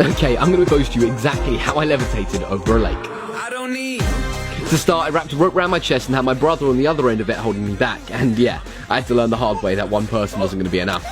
Okay, I'm going to post you exactly how I levitated over a lake. To start, I wrapped a rope around my chest and had my brother on the other end of it holding me back. And yeah, I had to learn the hard way that one person wasn't going to be enough.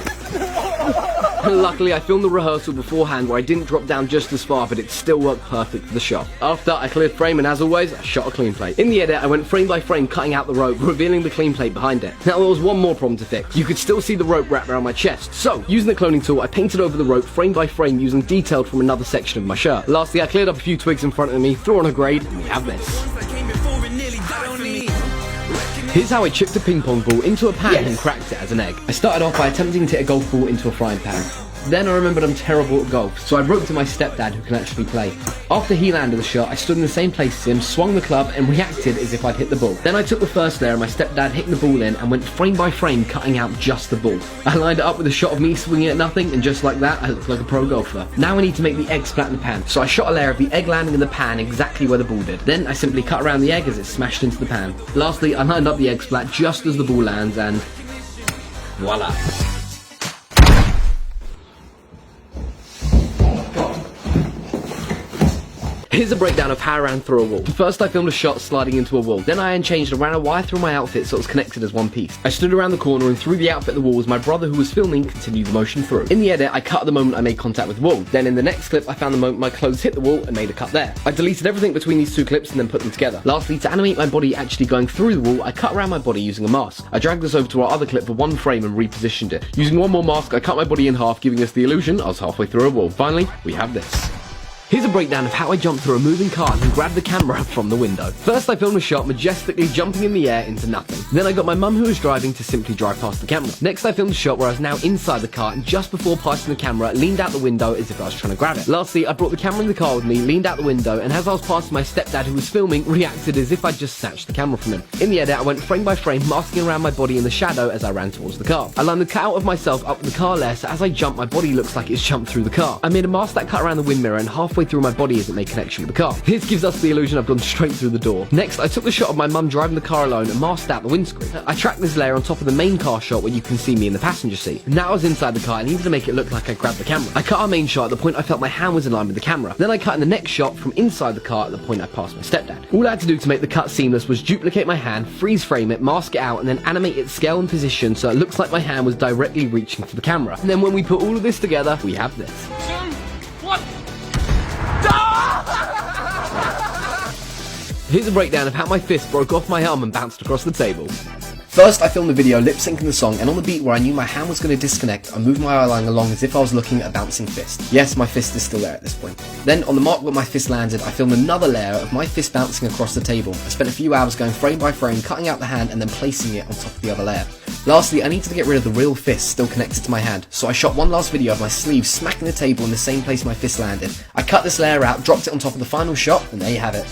Luckily, I filmed the rehearsal beforehand where I didn't drop down just as far, but it still worked perfect for the shot. After, I cleared frame, and as always, I shot a clean plate. In the edit, I went frame by frame, cutting out the rope, revealing the clean plate behind it. Now, there was one more problem to fix. You could still see the rope wrapped around my chest. So, using the cloning tool, I painted over the rope frame by frame using detailed from another section of my shirt. Lastly, I cleared up a few twigs in front of me, threw on a grade, and we have this. Here's how I chipped a ping pong ball into a pan and cracked it as an egg. I started off by attempting to hit a golf ball into a frying pan. Then I remembered I'm terrible at golf, so I roped to my stepdad who can actually play. After he landed the shot, I stood in the same place as him, swung the club, and reacted as if I'd hit the ball. Then I took the first layer of my stepdad hitting the ball in and went frame by frame cutting out just the ball. I lined it up with a shot of me swinging at nothing, and just like that, I looked like a pro golfer. Now I need to make the egg splat in the pan, so I shot a layer of the egg landing in the pan exactly where the ball did. Then I simply cut around the egg as it smashed into the pan. Lastly, I lined up the egg splat just as the ball lands, and voila. Here's a breakdown of how I ran through a wall. First, I filmed a shot sliding into a wall. Then I unchanged and ran a wire through my outfit so it was connected as one piece. I stood around the corner and threw the outfit at the wall as my brother who was filming continued the motion through. In the edit, I cut the moment I made contact with the wall. Then in the next clip, I found the moment my clothes hit the wall and made a cut there. I deleted everything between these two clips and then put them together. Lastly, to animate my body actually going through the wall, I cut around my body using a mask. I dragged this over to our other clip for one frame and repositioned it. Using one more mask, I cut my body in half, giving us the illusion I was halfway through a wall. Finally, we have this. Here's a breakdown of how I jumped through a moving car and grabbed the camera from the window. First, I filmed a shot majestically jumping in the air into nothing. Then I got my mum who was driving to simply drive past the camera. Next, I filmed a shot where I was now inside the car and just before passing the camera, leaned out the window as if I was trying to grab it. Lastly, I brought the camera in the car with me, leaned out the window, and as I was passing my stepdad who was filming, reacted as if I'd just snatched the camera from him. In the edit, I went frame by frame, masking around my body in the shadow as I ran towards the car. I lined the cutout of myself up with the car layer, so as I jumped, my body looks like it's jumped through the car. I made a mask that cut around the wind mirror and halfway through my body as it made connection with the car. This gives us the illusion I've gone straight through the door. Next, I took the shot of my mum driving the car alone and masked out the windscreen. I tracked this layer on top of the main car shot where you can see me in the passenger seat. Now I was inside the car and needed to make it look like I grabbed the camera. I cut our main shot at the point I felt my hand was in line with the camera. Then I cut in the next shot from inside the car at the point I passed my stepdad. All I had to do to make the cut seamless was duplicate my hand, freeze frame it, mask it out, and then animate its scale and position so it looks like my hand was directly reaching for the camera. And then when we put all of this together, we have this. 2, 1. Here's a breakdown of how my fist broke off my arm and bounced across the table. First, I filmed the video lip-syncing the song, and on the beat where I knew my hand was going to disconnect, I moved my eye line along as if I was looking at a bouncing fist. Yes, my fist is still there at this point. Then, on the mark where my fist landed, I filmed another layer of my fist bouncing across the table. I spent a few hours going frame by frame, cutting out the hand and then placing it on top of the other layer. Lastly, I needed to get rid of the real fist still connected to my hand, so I shot one last video of my sleeve smacking the table in the same place my fist landed. I cut this layer out, dropped it on top of the final shot, and there you have it.